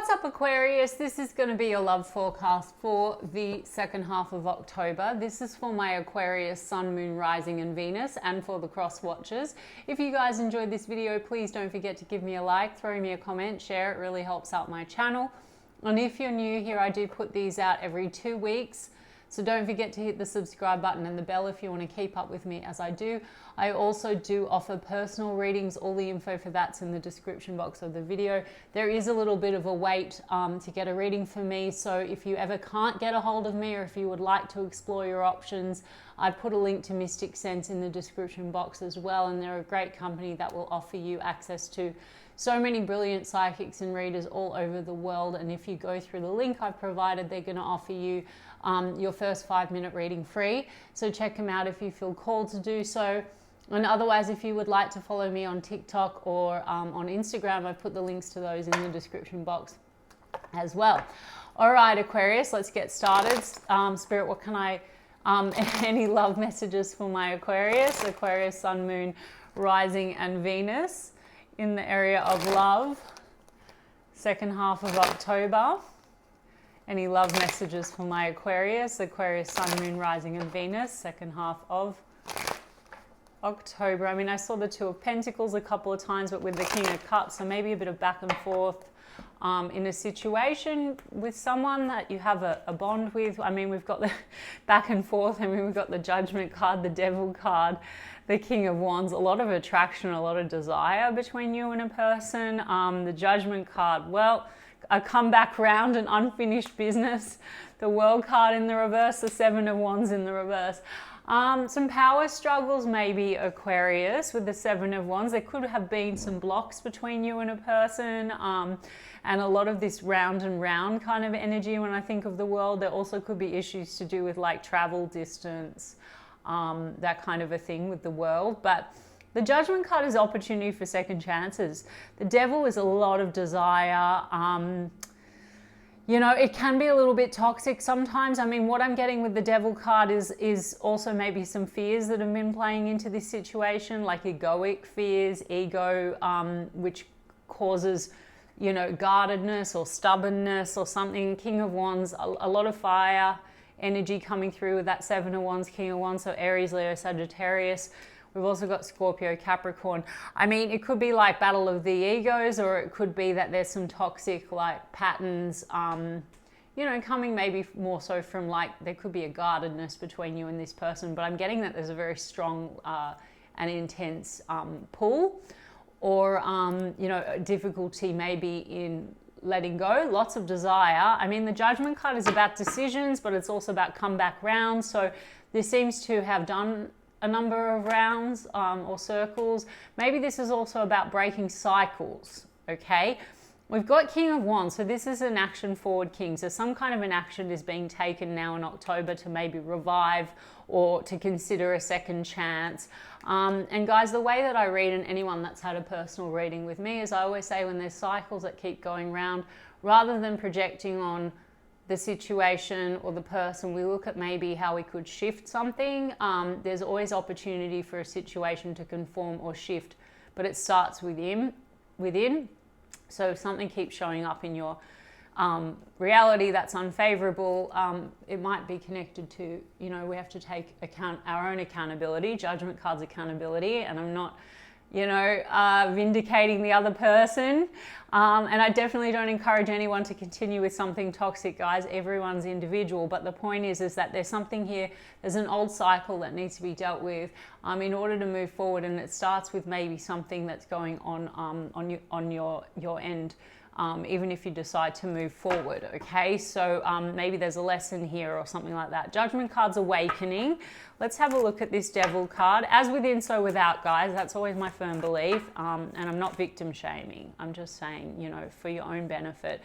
What's up, Aquarius? This is going to be your love forecast for the second half of October. This is for my Aquarius Sun, Moon, Rising and Venus, and for the cross watchers. If you guys enjoyed this video, please don't forget to give me a like, throw me a comment, share. It really helps out my channel. And if you're new here, I do put these out every 2 weeks. So don't forget to hit the subscribe button and the bell if you want to keep up with me as I do. I also do offer personal readings. All the info for that's in the description box of the video. There is a little bit of a wait to get a reading for me. So if you ever can't get a hold of me, or if you would like to explore your options, I put a link to Mystic Sense in the description box as well. And they're a great company that will offer you access to so many brilliant psychics and readers all over the world. And if you go through the link I've provided, they're going to offer you your first 5-minute reading free. So check them out if you feel called to do so. And otherwise, if you would like to follow me on TikTok or on Instagram, I've put the links to those in the description box as well. All right, Aquarius, let's get started. Spirit, what can I, any love messages for my Aquarius? Aquarius, Sun, Moon, Rising and Venus in the area of love, second half of October. Any love messages for my Aquarius? Aquarius, Sun, Moon, Rising and Venus, second half of October. I mean, I saw the Two of Pentacles a couple of times, but with the King of Cups, so maybe a bit of back and forth in a situation with someone that you have a bond with. I mean, we've got the back and forth. I mean, we've got the Judgment card, the Devil card, the King of Wands, a lot of attraction, a lot of desire between you and a person. The Judgment card, well, a comeback round, an unfinished business. The World card in the reverse, the Seven of Wands in the reverse. Some power struggles maybe, Aquarius, with the Seven of Wands. There could have been some blocks between you and a person, and a lot of this round and round kind of energy when I think of the world. There also could be issues to do with like travel distance, that kind of a thing with the world. But the Judgment card is opportunity for second chances. The Devil is a lot of desire. You know, it can be a little bit toxic sometimes. I mean, what I'm getting with the Devil card is also maybe some fears that have been playing into this situation, like egoic fears, ego, which causes, you know, guardedness or stubbornness or something. King of Wands, a lot of fire energy coming through with that Seven of Wands, King of Wands, so Aries, Leo, Sagittarius. We've also got Scorpio, Capricorn. I mean, it could be like battle of the egos, or it could be that there's some toxic like patterns, you know, coming maybe more so from like, there could be a guardedness between you and this person, but I'm getting that there's a very strong and intense pull, or, you know, difficulty maybe in letting go, lots of desire. I mean, the Judgment card is about decisions, but it's also about comeback rounds. So this seems to have done a number of rounds or circles. Maybe this is also about breaking cycles, okay? We've got King of Wands, so this is an action forward king. So some kind of an action is being taken now in October to maybe revive or to consider a second chance. And guys, the way that I read, and anyone that's had a personal reading with me, is I always say when there's cycles that keep going round, rather than projecting on the situation or the person, we look at maybe how we could shift something. There's always opportunity for a situation to conform or shift, but it starts within. So if something keeps showing up in your reality that's unfavorable, it might be connected to, you know, we have to take our own accountability. Judgment card's accountability, and I'm not, you know, vindicating the other person. And I definitely don't encourage anyone to continue with something toxic, guys. Everyone's individual. But the point is that there's something here, there's an old cycle that needs to be dealt with in order to move forward. And it starts with maybe something that's going on your end, even if you decide to move forward, okay? So maybe there's a lesson here or something like that. Judgment card's awakening. Let's have a look at this Devil card. As within, so without, guys. That's always my firm belief. And I'm not victim shaming. I'm just saying, you know, for your own benefit.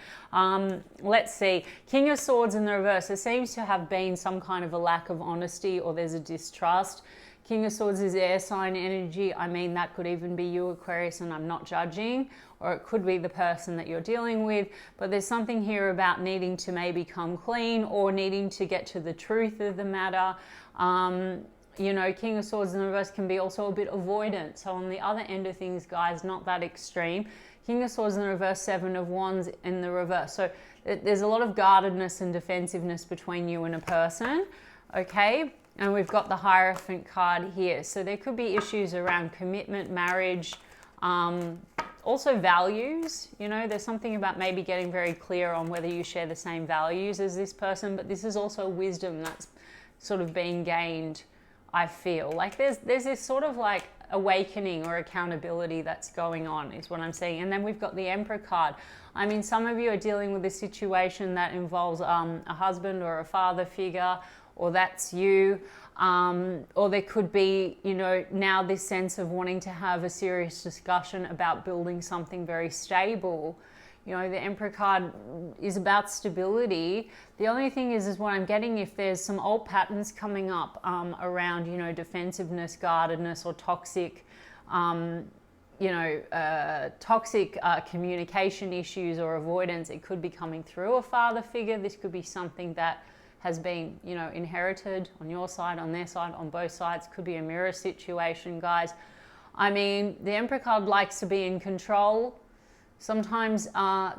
Let's see. King of Swords in the reverse. There seems to have been some kind of a lack of honesty, or there's a distrust. King of Swords is air sign energy. I mean, that could even be you, Aquarius, and I'm not judging. Or it could be the person that you're dealing with. But there's something here about needing to maybe come clean, or needing to get to the truth of the matter. You know, King of Swords in the reverse can be also a bit avoidant. So on the other end of things, guys, not that extreme. King of Swords in the reverse, Seven of Wands in the reverse. So there's a lot of guardedness and defensiveness between you and a person, okay? And we've got the Hierophant card here. So there could be issues around commitment, marriage, also values. You know, there's something about maybe getting very clear on whether you share the same values as this person, but this is also wisdom that's sort of being gained, I feel. Like there's this sort of like awakening or accountability that's going on is what I'm saying. And then we've got the Emperor card. I mean, some of you are dealing with a situation that involves a husband or a father figure, or that's you, or there could be, you know, now this sense of wanting to have a serious discussion about building something very stable. You know, the Emperor card is about stability. The only thing is what I'm getting, if there's some old patterns coming up around, you know, defensiveness, guardedness, or toxic, toxic communication issues or avoidance, it could be coming through a father figure. This could be something that has been, you know, inherited on your side, on their side, on both sides. Could be a mirror situation, guys. I mean, the Emperor card likes to be in control. Sometimes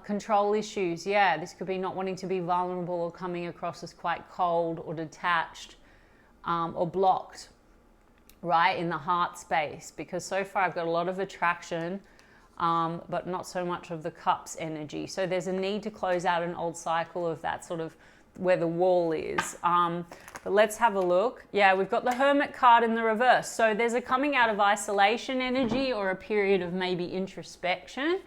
control issues, yeah, this could be not wanting to be vulnerable or coming across as quite cold or detached or blocked, right, in the heart space. Because so far I've got a lot of attraction, but not so much of the cups energy. So there's a need to close out an old cycle of that sort of where the wall is. But let's have a look. Yeah, we've got the Hermit card in the reverse. So there's a coming out of isolation energy or a period of maybe introspection.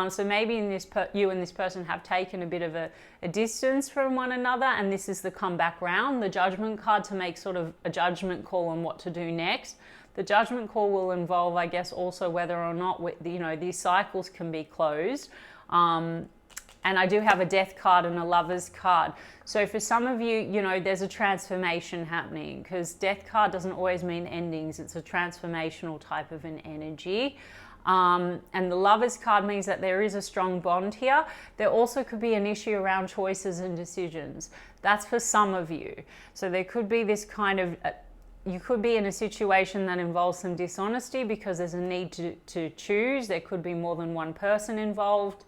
So maybe you and this person have taken a bit of a distance from one another, and this is the comeback round, the Judgment card, to make sort of a judgment call on what to do next. The judgment call will involve, I guess, also whether or not, you know, these cycles can be closed. And I do have a Death card and a Lovers card. So for some of you, you know, there's a transformation happening, because Death card doesn't always mean endings. It's a transformational type of an energy. And the Lovers card means that there is a strong bond here. There also could be an issue around choices and decisions. That's for some of you. So there could be this kind of, you could be in a situation that involves some dishonesty because there's a need to choose. There could be more than one person involved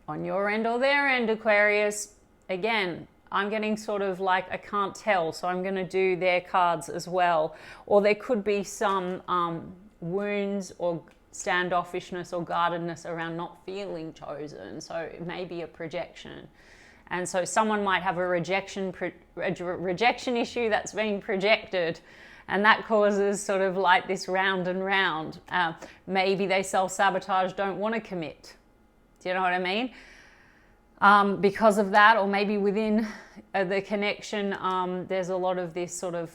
on your end or their end, Aquarius. Again, I'm getting sort of like, I can't tell, so I'm going to do their cards as well. Or there could be some wounds or standoffishness or guardedness around not feeling chosen. So it may be a projection. And so someone might have a rejection issue that's being projected, and that causes sort of like this round and round. Maybe they self-sabotage, don't want to commit. Do you know what I mean? Because of that, or maybe within the connection, there's a lot of this sort of,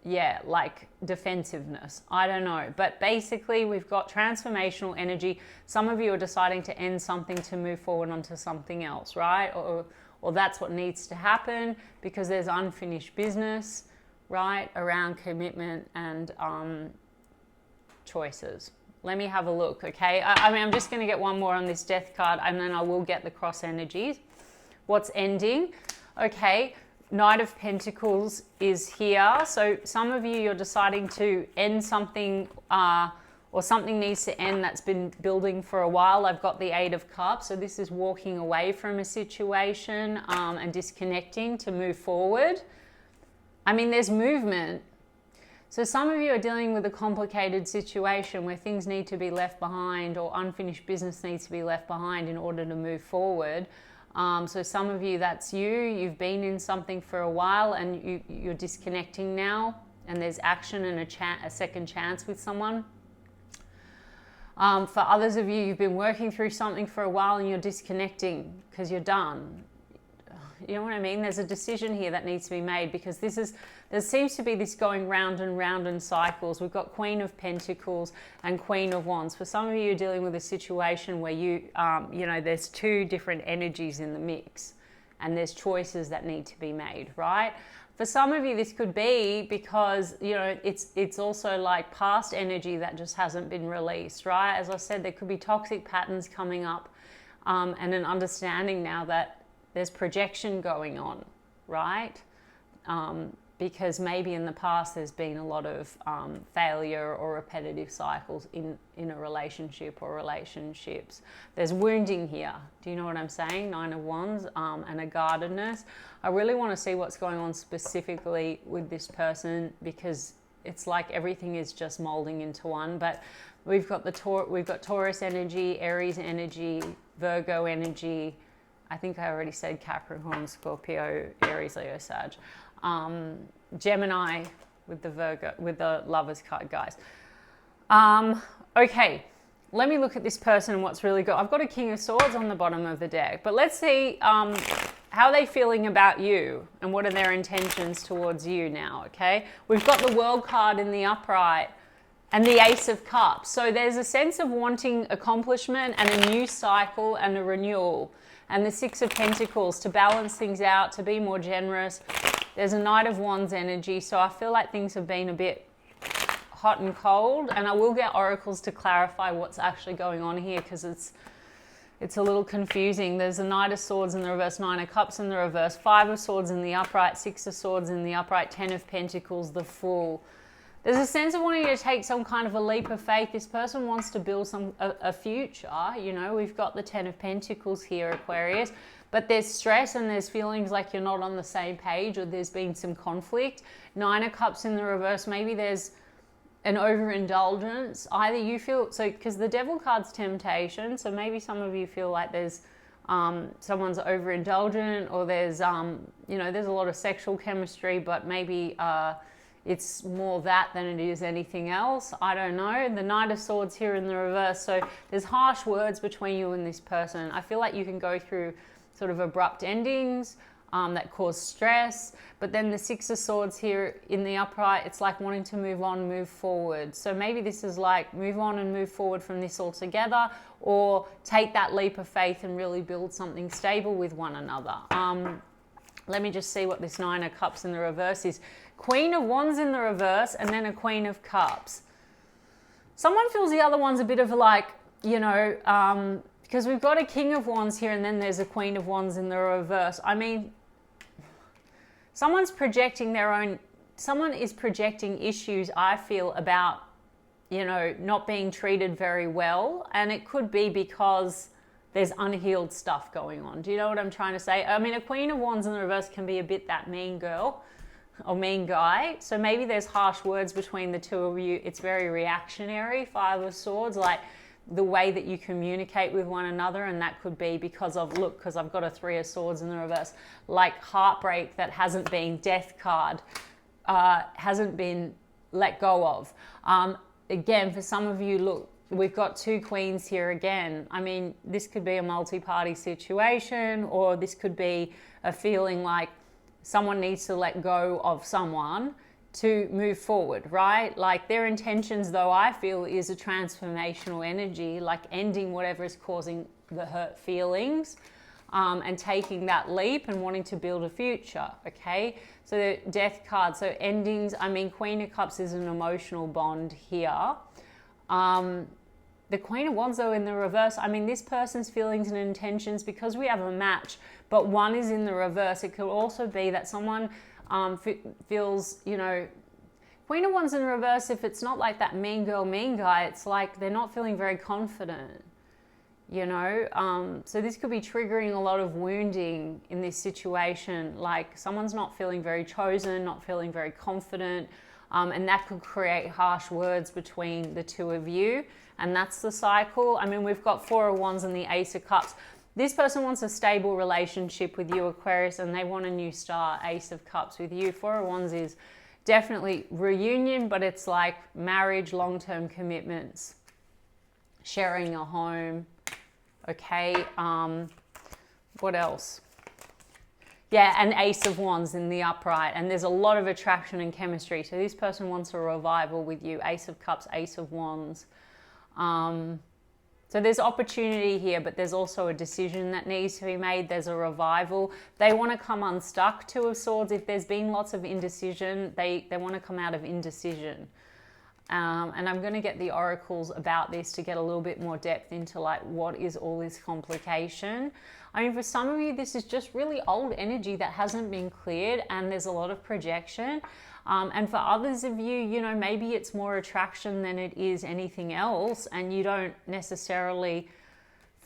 yeah, like defensiveness. I don't know. But basically, we've got transformational energy. Some of you are deciding to end something to move forward onto something else, right? Or that's what needs to happen because there's unfinished business, right, around commitment and choices. Let me have a look, okay? I mean, I'm just going to get one more on this Death card, and then I will get the cross energies. What's ending? Okay, Knight of Pentacles is here. So some of you, you're deciding to end something, or something needs to end that's been building for a while. I've got the Eight of Cups. So this is walking away from a situation and disconnecting to move forward. I mean, there's movement. So some of you are dealing with a complicated situation where things need to be left behind, or unfinished business needs to be left behind in order to move forward. So some of you, that's you. You've been in something for a while and you're disconnecting now, and there's action and a second chance with someone. For others of you, you've been working through something for a while and you're disconnecting because you're done. You know what I mean? There's a decision here that needs to be made, because there seems to be this going round and round in cycles. We've got Queen of Pentacles and Queen of Wands. For some of you, you're dealing with a situation where you know, there's two different energies in the mix and there's choices that need to be made, right? For some of you, this could be because, you know, it's also like past energy that just hasn't been released, right? As I said, there could be toxic patterns coming up and an understanding now that there's projection going on, right? because maybe in the past there's been a lot of failure or repetitive cycles in a relationship or relationships. There's wounding here. Do you know what I'm saying? 9 of Wands and a guardedness. I really want to see what's going on specifically with this person, because it's like everything is just molding into one. But we've got Taurus energy, Aries energy, Virgo energy. I think I already said Capricorn, Scorpio, Aries, Leo, Sag. Gemini with the Lovers card, guys. Okay, let me look at this person and what's really good. I've got a King of Swords on the bottom of the deck, but let's see how are they feeling about you and what are their intentions towards you now, okay? We've got the World card in the upright and the Ace of Cups. So there's a sense of wanting accomplishment and a new cycle and a renewal. And the Six of Pentacles to balance things out, to be more generous. There's a Knight of Wands energy. So I feel like things have been a bit hot and cold. And I will get oracles to clarify what's actually going on here, because it's a little confusing. There's a Knight of Swords in the reverse, 9 of Cups in the reverse, 5 of Swords in the upright, 6 of Swords in the upright, 10 of Pentacles, the Fool. There's a sense of wanting to take some kind of a leap of faith. This person wants to build a future. You know, we've got the 10 of Pentacles here, Aquarius, but there's stress and there's feelings like you're not on the same page, or there's been some conflict. 9 of Cups in the reverse, maybe there's an overindulgence. Either you feel, so because the Devil card's temptation, so maybe some of you feel like there's someone's overindulgent, or there's you know, there's a lot of sexual chemistry, but maybe it's more that than it is anything else. I don't know. The Knight of Swords here in the reverse. So there's harsh words between you and this person. I feel like you can go through sort of abrupt endings that cause stress. But then the Six of Swords here in the upright, it's like wanting to move on, move forward. So maybe this is like move on and move forward from this altogether, or take that leap of faith and really build something stable with one another. Let me just see what this 9 of Cups in the reverse is. Queen of Wands in the reverse, and then a Queen of Cups. Someone feels the other one's a bit of like, you know, because we've got a King of Wands here, and then there's a Queen of Wands in the reverse. I mean, someone's projecting their own, someone is projecting issues, I feel, about, you know, not being treated very well. And it could be because there's unhealed stuff going on. Do you know what I'm trying to say? I mean, a Queen of Wands in the reverse can be a bit that mean girl or mean guy. So maybe there's harsh words between the two of you. It's very reactionary. 5 of Swords, like the way that you communicate with one another. And that could be because of, look, because I've got a 3 of Swords in the reverse, like heartbreak that hasn't been, Death card, hasn't been let go of. Again, for some of you, look, we've got 2 queens here again. I mean, this could be a multi-party situation, or this could be a feeling like someone needs to let go of someone to move forward, right? Like their intentions, though, I feel, is a transformational energy, like ending whatever is causing the hurt feelings, and taking that leap and wanting to build a future, okay? So the Death card, so endings, I mean, Queen of Cups is an emotional bond here. The Queen of Wands, though, in the reverse, I mean, this person's feelings and intentions, because we have a match, but one is in the reverse, it could also be that someone feels, you know, Queen of Wands in reverse, if it's not like that mean girl, mean guy, it's like they're not feeling very confident, you know? So this could be triggering a lot of wounding in this situation, like someone's not feeling very chosen, not feeling very confident, and that could create harsh words between the two of you. And that's the cycle. I mean, we've got 4 of Wands and the Ace of Cups. This person wants a stable relationship with you, Aquarius, and they want a new start, Ace of Cups with you. 4 of Wands is definitely reunion, but it's like marriage, long-term commitments, sharing a home, okay? What else? Yeah, and Ace of Wands in the upright, and there's a lot of attraction and chemistry. So this person wants a revival with you, Ace of Cups, Ace of Wands. So there's opportunity here, but there's also a decision that needs to be made. There's a revival. They want to come unstuck, 2 of Swords. If there's been lots of indecision, they want to come out of indecision. And I'm going to get the oracles about this to get a little bit more depth into like what is all this complication. I mean, for some of you, this is just really old energy that hasn't been cleared, and there's a lot of projection. And for others of you, you know, maybe it's more attraction than it is anything else, and you don't necessarily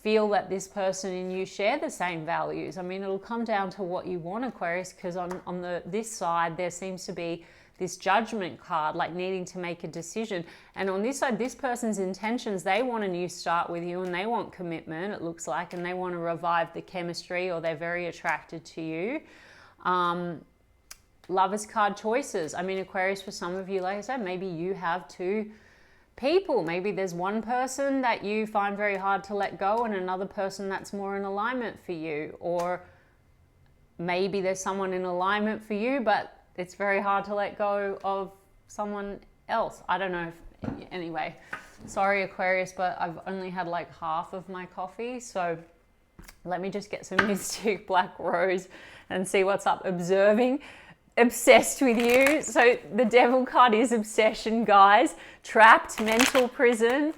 feel that this person and you share the same values. I mean, it'll come down to what you want, Aquarius, because on this side, there seems to be this judgment card, like needing to make a decision. And on this side, this person's intentions, they want a new start with you and they want commitment, it looks like, and they want to revive the chemistry, or they're very attracted to you. Lovers card choices. I mean, Aquarius, for some of you, like I said, maybe you have two people. Maybe there's one person that you find very hard to let go and another person that's more in alignment for you. Or maybe there's someone in alignment for you, but it's very hard to let go of someone else. I don't know. Anyway, sorry, Aquarius, but I've only had like half of my coffee. So let me just get some Mystic Black Rose and see what's up. Obsessed with you. So the Devil card is obsession, guys. Trapped, mental prison.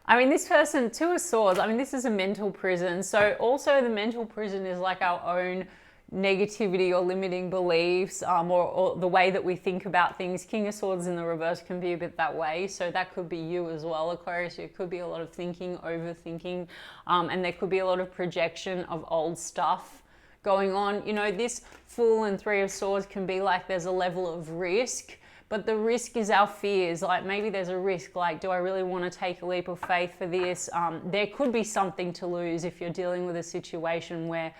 I mean, this person, Two of Swords, I mean, this is a mental prison. So also the mental prison is like our own negativity or limiting beliefs, or the way that we think about things. King of Swords in the reverse can be a bit that way. So that could be you as well, Aquarius. It could be a lot of thinking, overthinking, and there could be a lot of projection of old stuff going on. You know, this Fool and Three of Swords can be like there's a level of risk, but the risk is our fears. Like maybe there's a risk, like, do I really want to take a leap of faith for this? There could be something to lose if you're dealing with a situation where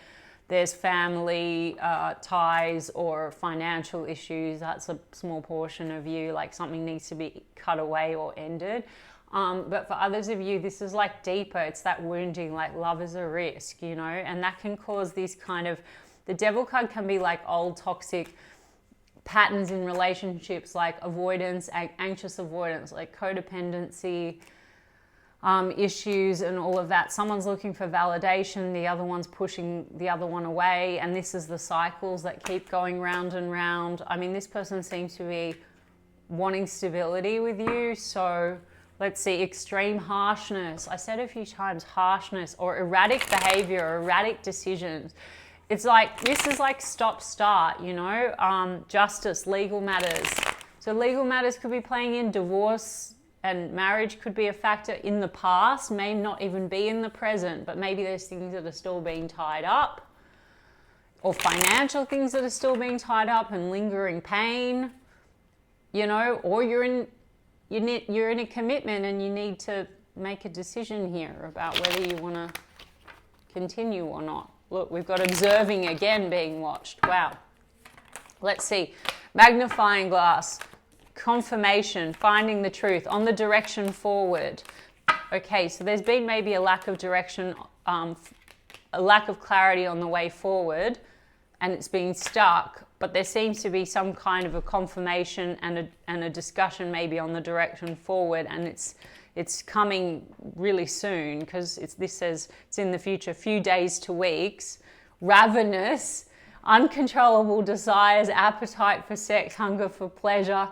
there's family ties or financial issues. That's a small portion of you, like something needs to be cut away or ended. But for others of you, this is like deeper. It's that wounding, like love is a risk, you know, and that can cause these kind of, the Devil card can be like old toxic patterns in relationships, like avoidance, anxious avoidance, like codependency, issues and all of that. Someone's looking for validation, the other one's pushing the other one away, and this is the cycles that keep going round and round. I mean, this person seems to be wanting stability with you. So let's see, extreme harshness. I said a few times harshness, or erratic behavior, or erratic decisions. It's like, this is like stop start, you know. Justice, legal matters. So legal matters could be playing in. Divorce and marriage could be a factor in the past, may not even be in the present, but maybe there's things that are still being tied up, or financial things that are still being tied up and lingering pain, you know, or you're in a commitment and you need to make a decision here about whether you want to continue or not. Look, we've got observing again being watched. Wow. Let's see. Magnifying glass. Confirmation, finding the truth, on the direction forward. Okay, so there's been maybe a lack of direction, a lack of clarity on the way forward, and it's been stuck, but there seems to be some kind of a confirmation and a discussion maybe on the direction forward, and it's coming really soon, because this says it's in the future, few days to weeks. Ravenous, uncontrollable desires, appetite for sex, hunger for pleasure.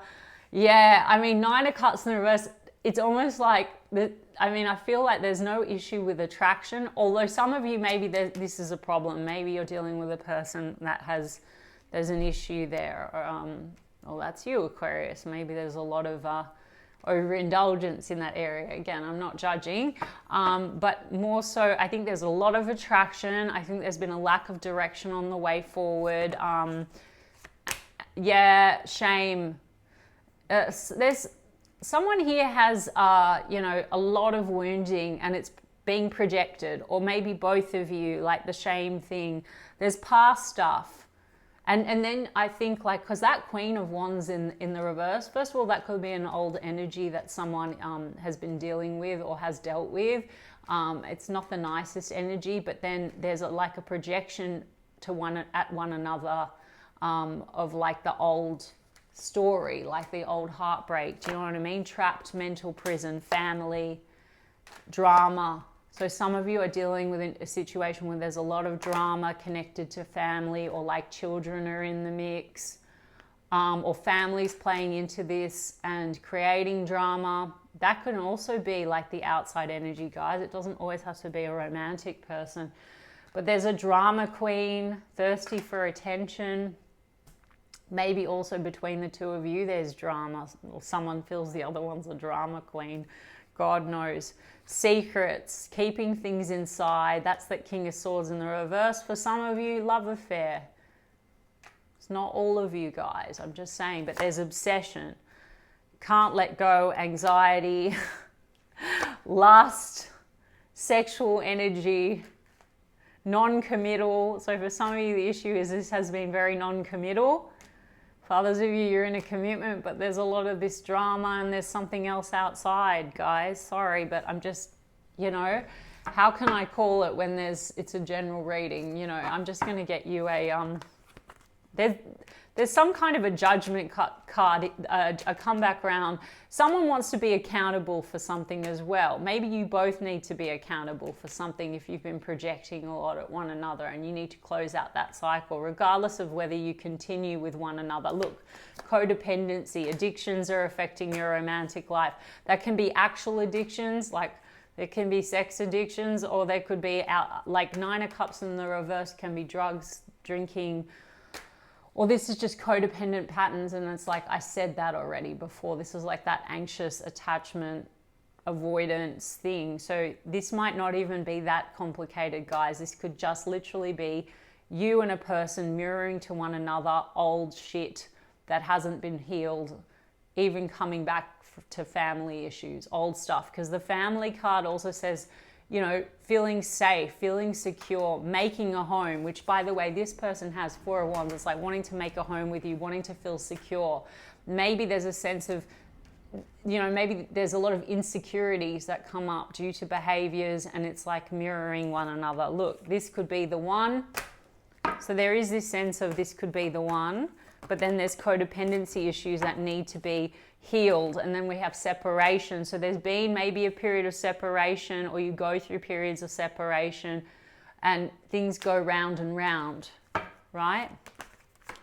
Yeah, I mean, Nine of Cups in the reverse, it's almost like, I mean, I feel like there's no issue with attraction, although some of you, maybe this is a problem. Maybe you're dealing with a person that there's an issue there. Well, that's you, Aquarius. Maybe there's a lot of overindulgence in that area. Again, I'm not judging, but more so, I think there's a lot of attraction. I think there's been a lack of direction on the way forward. Yeah, shame. There's someone here has, you know, a lot of wounding and it's being projected, or maybe both of you, like the shame thing. There's past stuff. And then I think, like, because that Queen of Wands in the reverse, first of all, that could be an old energy that someone has been dealing with or has dealt with. It's not the nicest energy, but then there's like a projection to at one another of like the old story, like the old heartbreak. Do you know what I mean? Trapped, mental prison, family, drama. So some of you are dealing with a situation where there's a lot of drama connected to family, or like children are in the mix, or families playing into this and creating drama. That can also be like the outside energy, guys. It doesn't always have to be a romantic person. But there's a drama queen, thirsty for attention. Maybe also between the two of you, there's drama, or someone feels the other one's a drama queen. God knows. Secrets, keeping things inside. That's that King of Swords in the reverse. For some of you, love affair. It's not all of you guys, I'm just saying, but there's obsession. Can't let go, anxiety, lust, sexual energy, non-committal. So for some of you, the issue is this has been very non-committal. For others of you, you're in a commitment, but there's a lot of this drama and there's something else outside, guys. Sorry, but I'm just, you know, how can I call it when it's a general reading? You know, I'm just going to get you a, there's some kind of a judgment card, a comeback round. Someone wants to be accountable for something as well. Maybe you both need to be accountable for something if you've been projecting a lot at one another, and you need to close out that cycle, regardless of whether you continue with one another. Look, codependency, addictions are affecting your romantic life. That can be actual addictions, like there can be sex addictions, or there could be, like Nine of Cups in the reverse can be drugs, drinking, or this is just codependent patterns, and it's like I said that already before. This is like that anxious attachment avoidance thing. So this might not even be that complicated, guys. This could just literally be you and a person mirroring to one another old shit that hasn't been healed, even coming back to family issues, old stuff. Because the family card also says, you know, feeling safe, feeling secure, making a home, which by the way, this person has Four of Wands. It's like wanting to make a home with you, wanting to feel secure. Maybe there's a sense of, you know, maybe there's a lot of insecurities that come up due to behaviors, and it's like mirroring one another. Look, this could be the one. So there is this sense of this could be the one, but then there's codependency issues that need to be healed, and then we have separation. So there's been maybe a period of separation, or you go through periods of separation and things go round and round, right?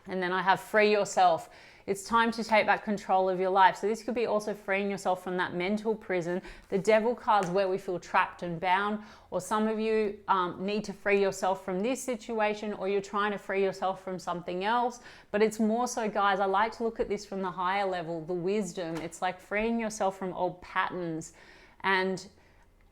And then I have free yourself. It's time to take back control of your life. So this could be also freeing yourself from that mental prison. The Devil card's where we feel trapped and bound, or some of you need to free yourself from this situation, or you're trying to free yourself from something else. But it's more so, guys, I like to look at this from the higher level, the wisdom. It's like freeing yourself from old patterns. And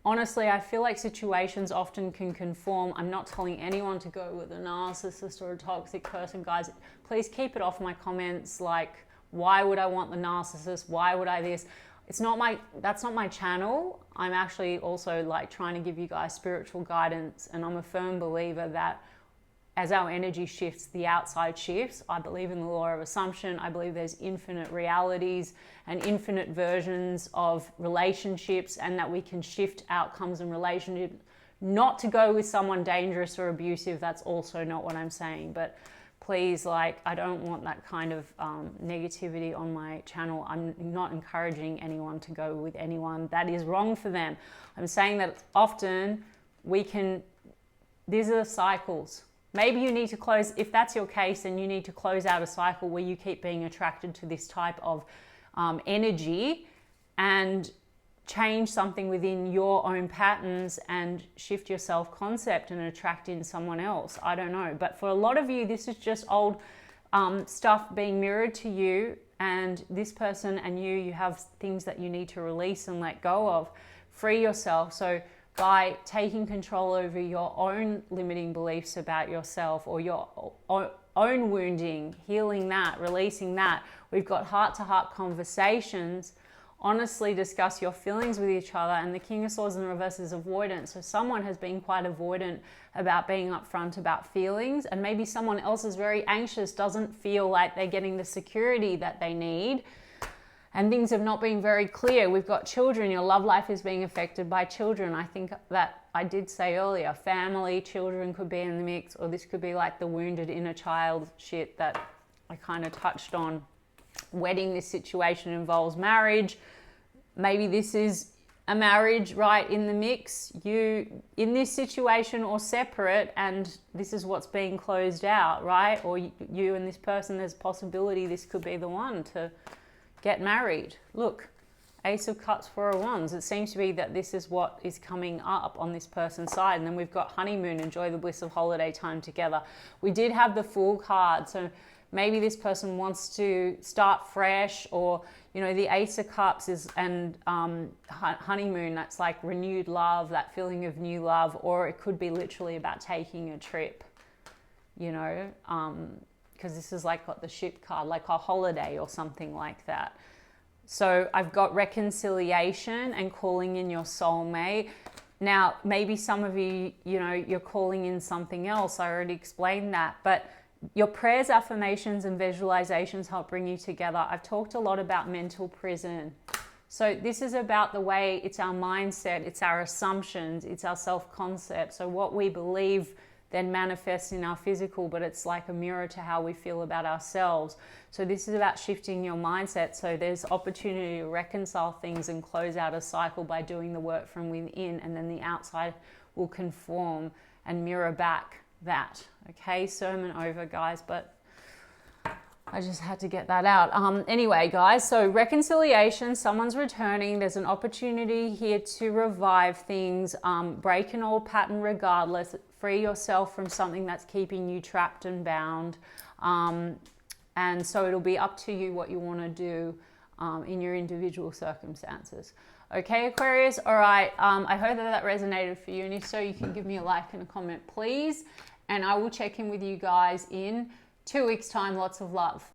honestly, I feel like situations often can conform. I'm not telling anyone to go with a narcissist or a toxic person, guys. Please keep it off my comments. Like, why would I want the narcissist? Why would I this? It's not that's not my channel. I'm actually also like trying to give you guys spiritual guidance. And I'm a firm believer that as our energy shifts, the outside shifts. I believe in the law of assumption. I believe there's infinite realities and infinite versions of relationships, and that we can shift outcomes in relationships. Not to go with someone dangerous or abusive. That's also not what I'm saying. But please, like, I don't want that kind of negativity on my channel. I'm not encouraging anyone to go with anyone. That is wrong for them. I'm saying that often these are cycles. Maybe you need to close, if that's your case, then you need to close out a cycle where you keep being attracted to this type of energy, and change something within your own patterns and shift your self-concept and attract in someone else. I don't know. But for a lot of you, this is just old stuff being mirrored to you, and this person and you have things that you need to release and let go of. Free yourself. So by taking control over your own limiting beliefs about yourself, or your own wounding, healing that, releasing that. We've got heart-to-heart conversations. Honestly discuss your feelings with each other. And the King of Swords in the reverse is avoidance. So someone has been quite avoidant about being upfront about feelings, and maybe someone else is very anxious, doesn't feel like they're getting the security that they need, and things have not been very clear. We've got children. Your love life is being affected by children. I think that I did say earlier, family, children could be in the mix, or this could be like the wounded inner child shit that I kind of touched on. Wedding, this situation involves marriage. Maybe this is a marriage right in the mix. You in this situation or separate, and this is what's being closed out, right? Or you and this person, there's a possibility this could be the one to get married. Look, Ace of Cups, Four of Wands. It seems to be that this is what is coming up on this person's side. And then we've got honeymoon, enjoy the bliss of holiday time together. We did have the Fool card, so maybe this person wants to start fresh, or, you know, the Ace of Cups is, and honeymoon, that's like renewed love, that feeling of new love, or it could be literally about taking a trip, you know, because this is like got the ship card, like a holiday or something like that. So I've got reconciliation and calling in your soulmate. Now, maybe some of you, you know, you're calling in something else. I already explained that, but your prayers, affirmations, and visualizations help bring you together. I've talked a lot about mental prison. So this is about the way, it's our mindset, it's our assumptions, it's our self-concept. So what we believe then manifests in our physical, but it's like a mirror to how we feel about ourselves. So this is about shifting your mindset. So there's opportunity to reconcile things and close out a cycle by doing the work from within, and then the outside will conform and mirror back that. Okay, sermon over, guys, but I just had to get that out. Anyway, guys, so reconciliation, someone's returning. There's an opportunity here to revive things, break an old pattern regardless, free yourself from something that's keeping you trapped and bound. And so it'll be up to you what you want to do in your individual circumstances. Okay, Aquarius, all right. I hope that resonated for you. And if so, you can give me a like and a comment, please. And I will check in with you guys in 2 weeks' time. Lots of love.